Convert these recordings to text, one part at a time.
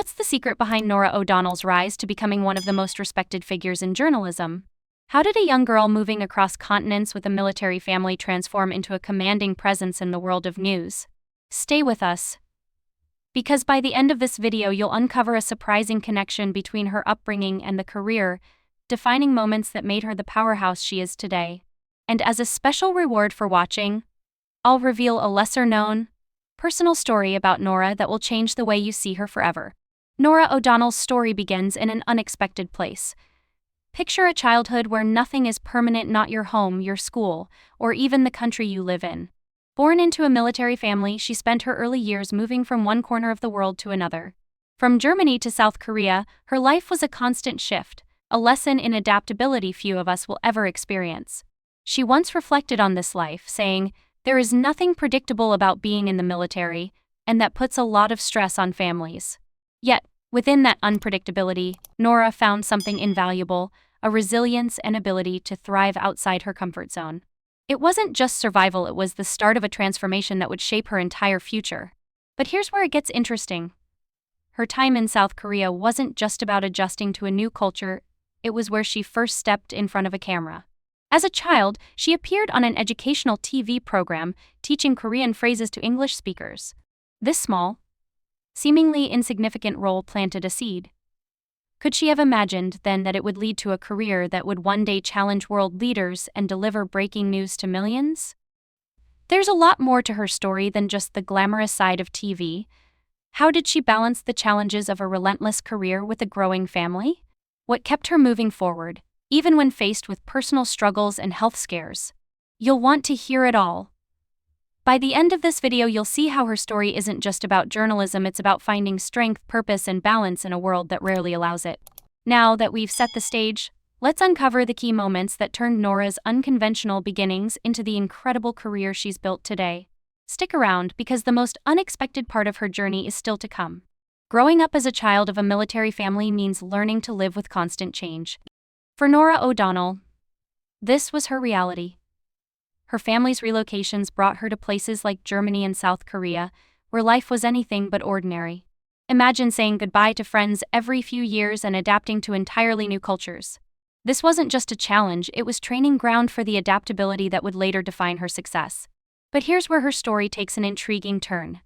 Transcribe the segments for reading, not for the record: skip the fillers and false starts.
What's the secret behind Norah O'Donnell's rise to becoming one of the most respected figures in journalism? How did a young girl moving across continents with a military family transform into a commanding presence in the world of news? Stay with us, because by the end of this video you'll uncover a surprising connection between her upbringing and the career-defining moments that made her the powerhouse she is today. And as a special reward for watching, I'll reveal a lesser-known, personal story about Norah that will change the way you see her forever. Norah O'Donnell's story begins in an unexpected place. Picture a childhood where nothing is permanent, not your home, your school, or even the country you live in. Born into a military family, she spent her early years moving from one corner of the world to another. From Germany to South Korea, her life was a constant shift, a lesson in adaptability few of us will ever experience. She once reflected on this life, saying, "There is nothing predictable about being in the military, and that puts a lot of stress on families." Yet, within that unpredictability, Norah found something invaluable, a resilience and ability to thrive outside her comfort zone. It wasn't just survival, it was the start of a transformation that would shape her entire future. But here's where it gets interesting. Her time in South Korea wasn't just about adjusting to a new culture, it was where she first stepped in front of a camera. As a child, she appeared on an educational TV program teaching Korean phrases to English speakers. This small, seemingly insignificant role planted a seed. Could she have imagined then that it would lead to a career that would one day challenge world leaders and deliver breaking news to millions? There's a lot more to her story than just the glamorous side of TV. How did she balance the challenges of a relentless career with a growing family? What kept her moving forward, even when faced with personal struggles and health scares? You'll want to hear it all. By the end of this video you'll see how her story isn't just about journalism, it's about finding strength, purpose, and balance in a world that rarely allows it. Now that we've set the stage, let's uncover the key moments that turned Norah's unconventional beginnings into the incredible career she's built today. Stick around because the most unexpected part of her journey is still to come. Growing up as a child of a military family means learning to live with constant change. For Norah O'Donnell, this was her reality. Her family's relocations brought her to places like Germany and South Korea, where life was anything but ordinary. Imagine saying goodbye to friends every few years and adapting to entirely new cultures. This wasn't just a challenge, it was training ground for the adaptability that would later define her success. But here's where her story takes an intriguing turn.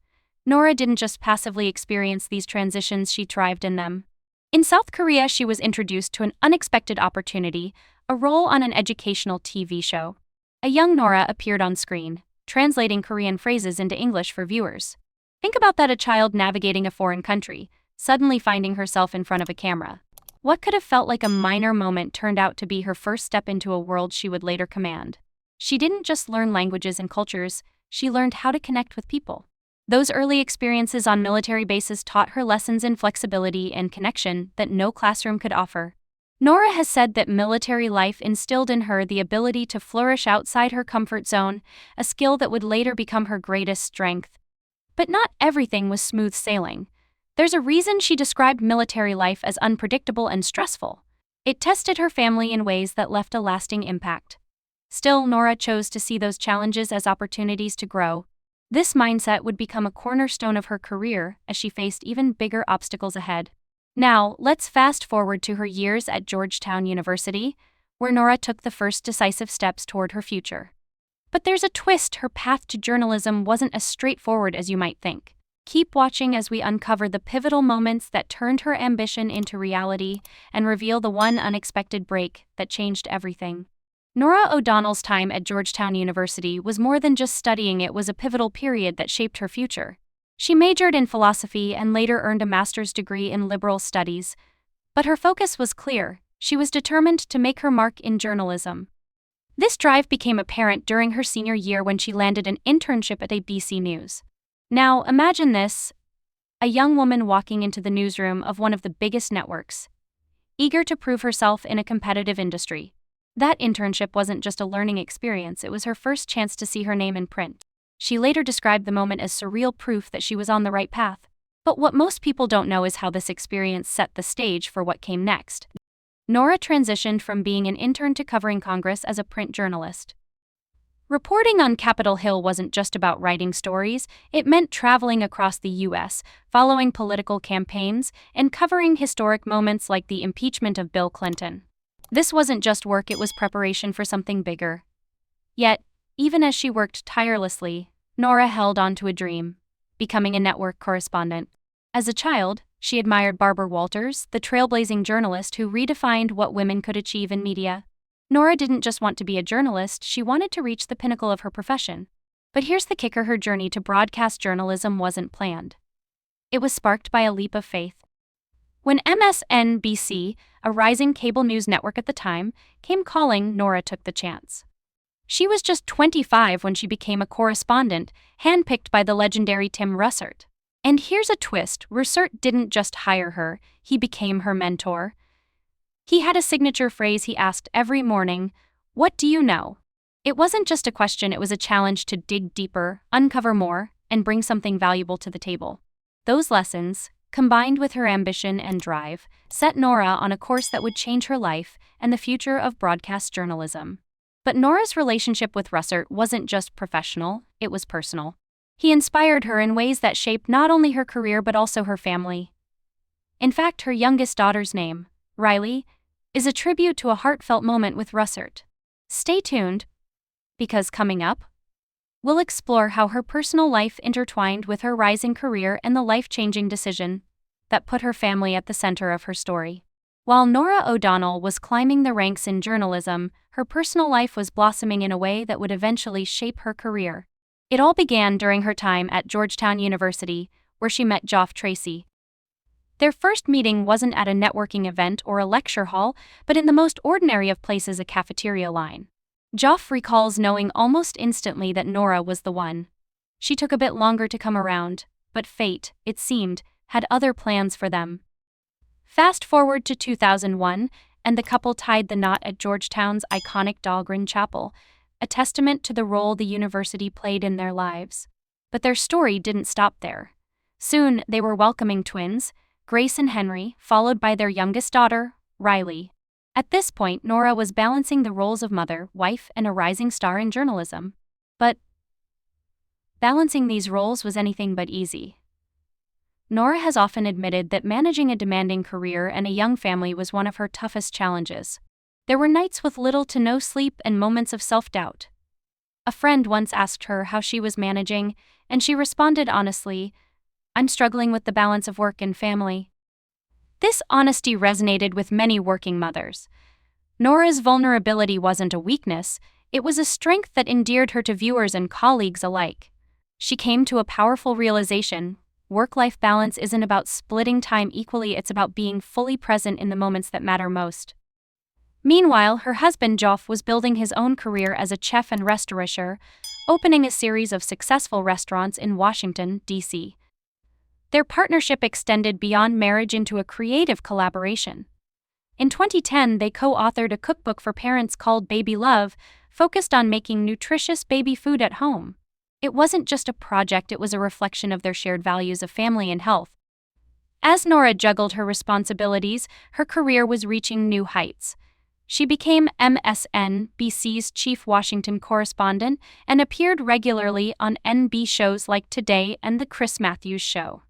Norah didn't just passively experience these transitions, she thrived in them. In South Korea, she was introduced to an unexpected opportunity, a role on an educational TV show. A young Norah appeared on screen, translating Korean phrases into English for viewers. Think about that, a child navigating a foreign country, suddenly finding herself in front of a camera. What could have felt like a minor moment turned out to be her first step into a world she would later command. She didn't just learn languages and cultures, she learned how to connect with people. Those early experiences on military bases taught her lessons in flexibility and connection that no classroom could offer. Norah has said that military life instilled in her the ability to flourish outside her comfort zone, a skill that would later become her greatest strength. But not everything was smooth sailing. There's a reason she described military life as unpredictable and stressful. It tested her family in ways that left a lasting impact. Still, Norah chose to see those challenges as opportunities to grow. This mindset would become a cornerstone of her career as she faced even bigger obstacles ahead. Now, let's fast forward to her years at Georgetown University, where Norah took the first decisive steps toward her future. But there's a twist, her path to journalism wasn't as straightforward as you might think. Keep watching as we uncover the pivotal moments that turned her ambition into reality and reveal the one unexpected break that changed everything. Norah O'Donnell's time at Georgetown University was more than just studying, it was a pivotal period that shaped her future. She majored in philosophy and later earned a master's degree in liberal studies. But her focus was clear, she was determined to make her mark in journalism. This drive became apparent during her senior year when she landed an internship at ABC News. Now, imagine this, a young woman walking into the newsroom of one of the biggest networks, eager to prove herself in a competitive industry. That internship wasn't just a learning experience, it was her first chance to see her name in print. She later described the moment as surreal proof that she was on the right path. But what most people don't know is how this experience set the stage for what came next. Norah transitioned from being an intern to covering Congress as a print journalist. Reporting on Capitol Hill wasn't just about writing stories, it meant traveling across the U.S., following political campaigns, and covering historic moments like the impeachment of Bill Clinton. This wasn't just work, it was preparation for something bigger. Yet, even as she worked tirelessly, Norah held on to a dream: becoming a network correspondent. As a child, she admired Barbara Walters, the trailblazing journalist who redefined what women could achieve in media. Norah didn't just want to be a journalist, she wanted to reach the pinnacle of her profession. But here's the kicker: her journey to broadcast journalism wasn't planned. It was sparked by a leap of faith. When MSNBC, a rising cable news network at the time, came calling, Norah took the chance. She was just 25 when she became a correspondent, handpicked by the legendary Tim Russert. And here's a twist: Russert didn't just hire her, he became her mentor. He had a signature phrase he asked every morning: "What do you know?" It wasn't just a question, it was a challenge to dig deeper, uncover more, and bring something valuable to the table. Those lessons, combined with her ambition and drive, set Norah on a course that would change her life and the future of broadcast journalism. But Norah's relationship with Russert wasn't just professional, it was personal. He inspired her in ways that shaped not only her career but also her family. In fact, her youngest daughter's name, Riley, is a tribute to a heartfelt moment with Russert. Stay tuned, because coming up, we'll explore how her personal life intertwined with her rising career and the life-changing decision that put her family at the center of her story. While Norah O'Donnell was climbing the ranks in journalism, her personal life was blossoming in a way that would eventually shape her career. It all began during her time at Georgetown University, where she met Geoff Tracy. Their first meeting wasn't at a networking event or a lecture hall, but in the most ordinary of places, a cafeteria line. Geoff recalls knowing almost instantly that Norah was the one. She took a bit longer to come around, but fate, it seemed, had other plans for them. Fast forward to 2001, and the couple tied the knot at Georgetown's iconic Dahlgren Chapel, a testament to the role the university played in their lives. But their story didn't stop there. Soon, they were welcoming twins, Grace and Henry, followed by their youngest daughter, Riley. At this point, Norah was balancing the roles of mother, wife, and a rising star in journalism. But balancing these roles was anything but easy. Norah has often admitted that managing a demanding career and a young family was one of her toughest challenges. There were nights with little to no sleep and moments of self-doubt. A friend once asked her how she was managing, and she responded honestly, "I'm struggling with the balance of work and family." This honesty resonated with many working mothers. Norah's vulnerability wasn't a weakness, it was a strength that endeared her to viewers and colleagues alike. She came to a powerful realization: work-life balance isn't about splitting time equally, it's about being fully present in the moments that matter most. Meanwhile, her husband Geoff was building his own career as a chef and restaurateur, opening a series of successful restaurants in Washington, D.C. Their partnership extended beyond marriage into a creative collaboration. In 2010, they co-authored a cookbook for parents called Baby Love, focused on making nutritious baby food at home. It wasn't just a project, it was a reflection of their shared values of family and health. As Norah juggled her responsibilities, her career was reaching new heights. She became MSNBC's chief Washington correspondent and appeared regularly on NBC shows like Today and The Chris Matthews Show.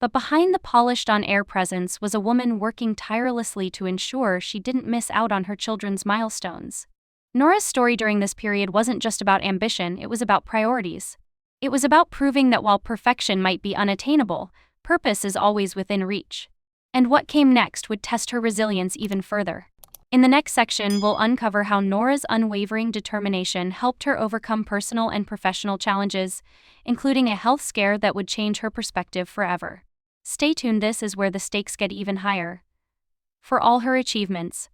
But behind the polished on-air presence was a woman working tirelessly to ensure she didn't miss out on her children's milestones. Norah's story during this period wasn't just about ambition, it was about priorities. It was about proving that while perfection might be unattainable, purpose is always within reach. And what came next would test her resilience even further. In the next section, we'll uncover how Norah's unwavering determination helped her overcome personal and professional challenges, including a health scare that would change her perspective forever. Stay tuned, this is where the stakes get even higher. For all her achievements,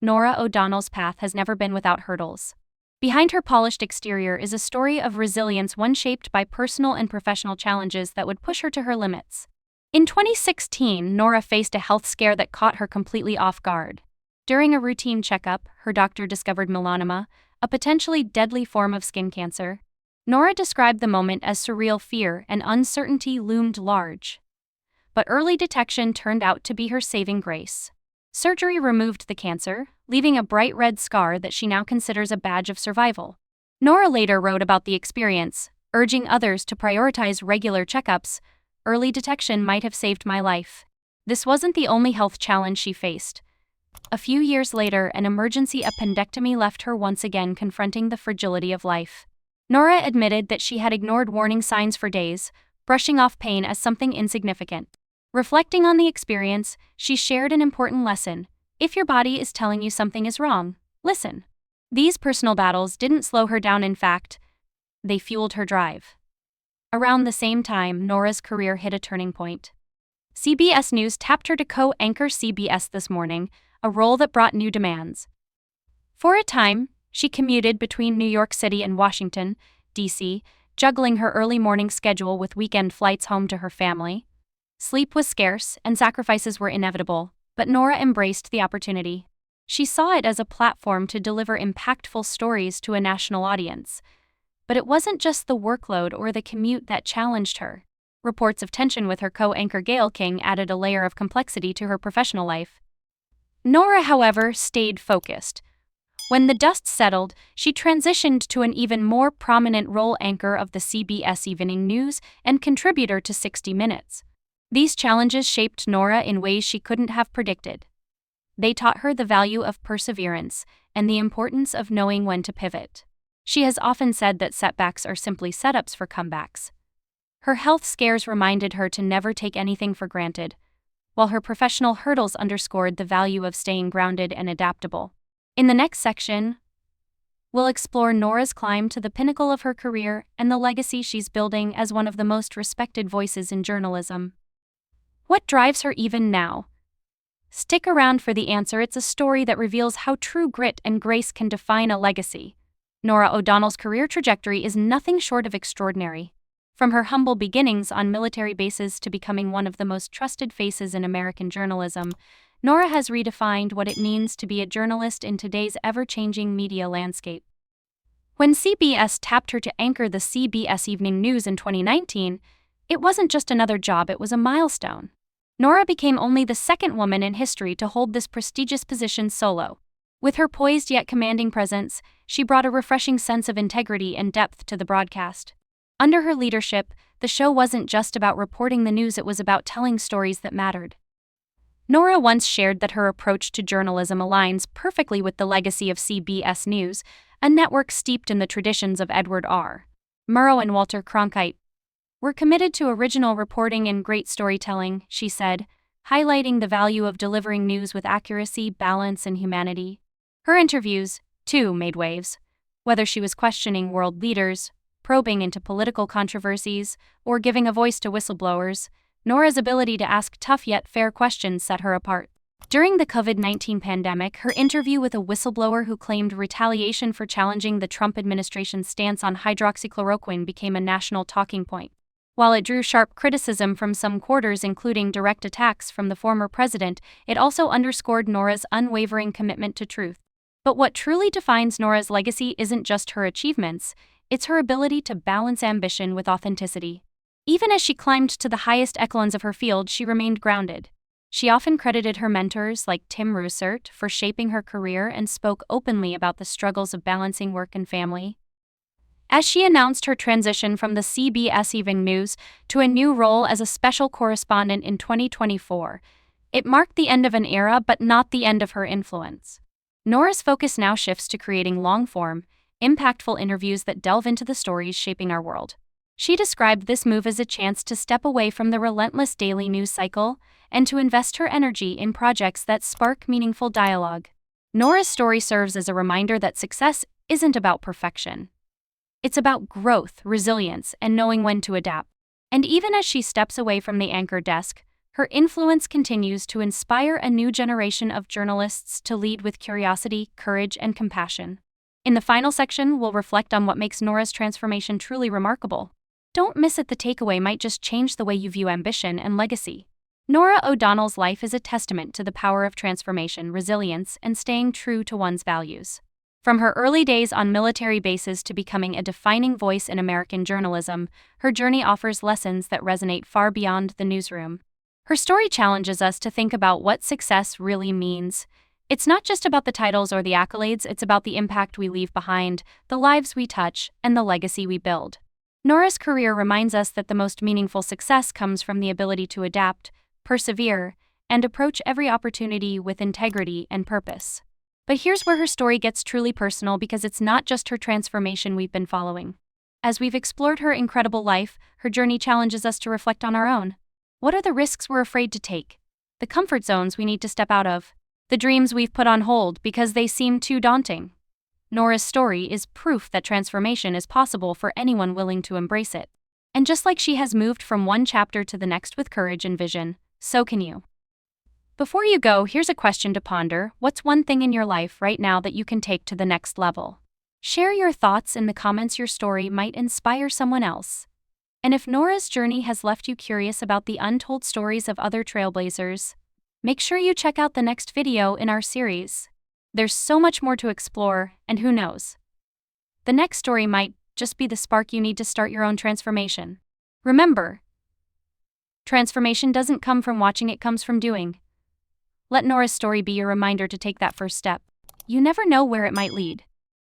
Norah O'Donnell's path has never been without hurdles. Behind her polished exterior is a story of resilience, one shaped by personal and professional challenges that would push her to her limits. In 2016, Norah faced a health scare that caught her completely off guard. During a routine checkup, her doctor discovered melanoma, a potentially deadly form of skin cancer. Norah described the moment as surreal. Fear and uncertainty loomed large. But early detection turned out to be her saving grace. Surgery removed the cancer, leaving a bright red scar that she now considers a badge of survival. Norah later wrote about the experience, urging others to prioritize regular checkups. Early detection might have saved my life. This wasn't the only health challenge she faced. A few years later, an emergency appendectomy left her once again confronting the fragility of life. Norah admitted that she had ignored warning signs for days, brushing off pain as something insignificant. Reflecting on the experience, she shared an important lesson. If your body is telling you something is wrong, listen. These personal battles didn't slow her down, in fact, they fueled her drive. Around the same time, Norah's career hit a turning point. CBS News tapped her to co-anchor CBS This Morning, a role that brought new demands. For a time, she commuted between New York City and Washington, D.C., juggling her early morning schedule with weekend flights home to her family. Sleep was scarce and sacrifices were inevitable, but Norah embraced the opportunity. She saw it as a platform to deliver impactful stories to a national audience. But it wasn't just the workload or the commute that challenged her. Reports of tension with her co-anchor Gayle King added a layer of complexity to her professional life. Norah, however, stayed focused. When the dust settled, she transitioned to an even more prominent role, anchor of the CBS Evening News and contributor to 60 Minutes. These challenges shaped Norah in ways she couldn't have predicted. They taught her the value of perseverance and the importance of knowing when to pivot. She has often said that setbacks are simply setups for comebacks. Her health scares reminded her to never take anything for granted, while her professional hurdles underscored the value of staying grounded and adaptable. In the next section, we'll explore Norah's climb to the pinnacle of her career and the legacy she's building as one of the most respected voices in journalism. What drives her even now? Stick around for the answer. It's a story that reveals how true grit and grace can define a legacy. Norah O'Donnell's career trajectory is nothing short of extraordinary. From her humble beginnings on military bases to becoming one of the most trusted faces in American journalism, Norah has redefined what it means to be a journalist in today's ever-changing media landscape. When CBS tapped her to anchor the CBS Evening News in 2019, it wasn't just another job, it was a milestone. Norah became only the second woman in history to hold this prestigious position solo. With her poised yet commanding presence, she brought a refreshing sense of integrity and depth to the broadcast. Under her leadership, the show wasn't just about reporting the news, it was about telling stories that mattered. Norah once shared that her approach to journalism aligns perfectly with the legacy of CBS News, a network steeped in the traditions of Edward R. Murrow and Walter Cronkite. "We're committed to original reporting and great storytelling," she said, highlighting the value of delivering news with accuracy, balance, and humanity. Her interviews, too, made waves. Whether she was questioning world leaders, probing into political controversies, or giving a voice to whistleblowers, Norah's ability to ask tough yet fair questions set her apart. During the COVID-19 pandemic, her interview with a whistleblower who claimed retaliation for challenging the Trump administration's stance on hydroxychloroquine became a national talking point. While it drew sharp criticism from some quarters, including direct attacks from the former president, it also underscored Norah's unwavering commitment to truth. But what truly defines Norah's legacy isn't just her achievements, it's her ability to balance ambition with authenticity. Even as she climbed to the highest echelons of her field, she remained grounded. She often credited her mentors like Tim Russert for shaping her career and spoke openly about the struggles of balancing work and family. As she announced her transition from the CBS Evening News to a new role as a special correspondent in 2024, it marked the end of an era but not the end of her influence. Norah's focus now shifts to creating long-form, impactful interviews that delve into the stories shaping our world. She described this move as a chance to step away from the relentless daily news cycle and to invest her energy in projects that spark meaningful dialogue. Norah's story serves as a reminder that success isn't about perfection. It's about growth, resilience, and knowing when to adapt. And even as she steps away from the anchor desk, her influence continues to inspire a new generation of journalists to lead with curiosity, courage, and compassion. In the final section, we'll reflect on what makes Norah's transformation truly remarkable. Don't miss it, the takeaway might just change the way you view ambition and legacy. Norah O'Donnell's life is a testament to the power of transformation, resilience, and staying true to one's values. From her early days on military bases to becoming a defining voice in American journalism, her journey offers lessons that resonate far beyond the newsroom. Her story challenges us to think about what success really means, It's not just about the titles or the accolades, it's about the impact we leave behind, the lives we touch, and the legacy we build. Norah's career reminds us that the most meaningful success comes from the ability to adapt, persevere, and approach every opportunity with integrity and purpose. But here's where her story gets truly personal, because it's not just her transformation we've been following. As we've explored her incredible life, her journey challenges us to reflect on our own. What are the risks we're afraid to take? The comfort zones we need to step out of? The dreams we've put on hold because they seem too daunting? Norah's story is proof that transformation is possible for anyone willing to embrace it. And just like she has moved from one chapter to the next with courage and vision, so can you. Before you go, here's a question to ponder. What's one thing in your life right now that you can take to the next level? Share your thoughts in the comments. Your story might inspire someone else. And if Norah's journey has left you curious about the untold stories of other trailblazers, make sure you check out the next video in our series. There's so much more to explore, and who knows? The next story might just be the spark you need to start your own transformation. Remember, transformation doesn't come from watching, it comes from doing. Let Norah's story be your reminder to take that first step. You never know where it might lead.